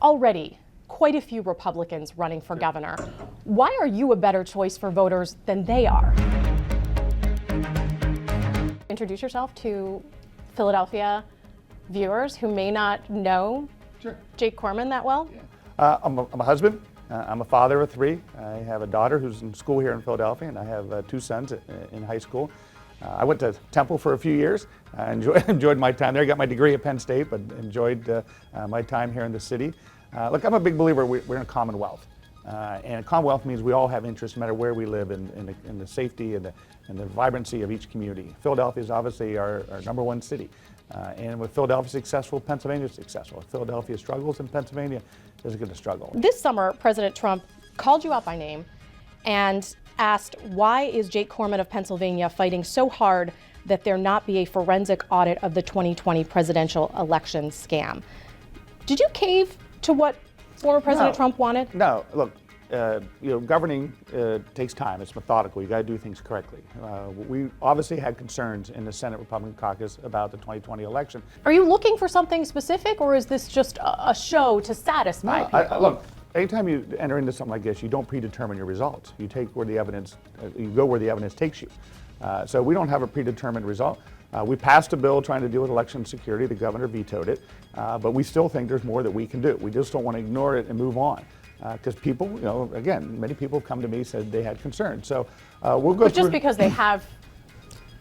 already quite a few Republicans running for governor. Why are you a better choice for voters than they are? Introduce yourself to Philadelphia viewers who may not know Jake Corman that well. I'm a husband. I'm a father of three. I have a daughter who's in school here in Philadelphia, and I have two sons in high school. I went to Temple for a few years. I enjoyed my time there. I got my degree at Penn State, but enjoyed my time here in the city. Look, I'm a big believer we're in a commonwealth. And a commonwealth means we all have interests, no matter where we live, in the safety and the vibrancy of each community. Philadelphia is obviously our number one city. And with Philadelphia successful, Pennsylvania is successful. If Philadelphia struggles, and Pennsylvania is going to struggle. This summer, President Trump called you out by name and asked, why is Jake Corman of Pennsylvania fighting so hard that there not be a forensic audit of the 2020 presidential election scam? Did you cave to what former President Trump wanted? No, look, governing takes time. It's methodical. You got to do things correctly. We obviously had concerns in the Senate Republican caucus about the 2020 election. Are you looking for something specific, or is this just a show to satisfy people? Look, anytime you enter into something like this, you don't predetermine your results. You take where the evidence, you go where the evidence takes you. So we don't have a predetermined result. We passed a bill trying to deal with election security. The governor vetoed it, but we still think there's more that we can do. We just don't want to ignore it and move on. Because people, again, many people have come to me and said they had concerns. So we'll go through. But just because they have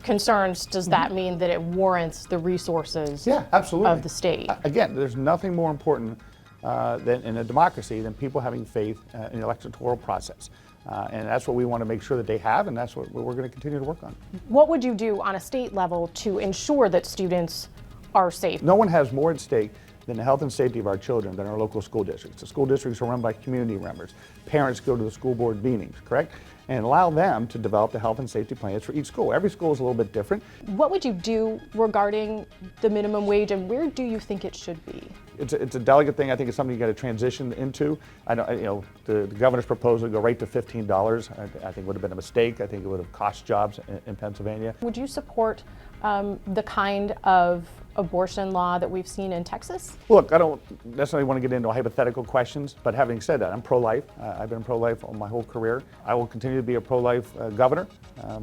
concerns, does that mean that it warrants the resources of the state? Again, there's nothing more important than in a democracy than people having faith in the electoral process. And that's what we want to make sure that they have, and that's what we're going to continue to work on. What would you do on a state level to ensure that students are safe? No one has more at stake than the health and safety of our children than our local school districts. The school districts are run by community members. Parents go to the school board meetings, correct? And allow them to develop the health and safety plans for each school. Every school is a little bit different. What would you do regarding the minimum wage, and where do you think it should be? It's a delicate thing. I think it's something you got to transition into. I know, the governor's proposal to go right to $15, I think would have been a mistake. I think it would have cost jobs in Pennsylvania. Would you support the kind of abortion law that we've seen in Texas? Look, I don't necessarily want to get into hypothetical questions, but having said that, I'm pro-life. I've been pro-life all my whole career. I will continue to be a pro-life governor,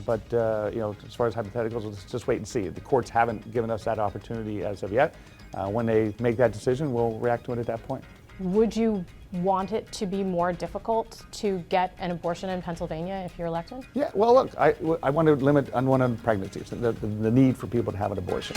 but as far as hypotheticals, let's just wait and see. The courts haven't given us that opportunity as of yet. When they make that decision, we'll react to it at that point. Would you want it to be more difficult to get an abortion in Pennsylvania if you're elected? Yeah, well, look, I want to limit unwanted pregnancies, the need for people to have an abortion.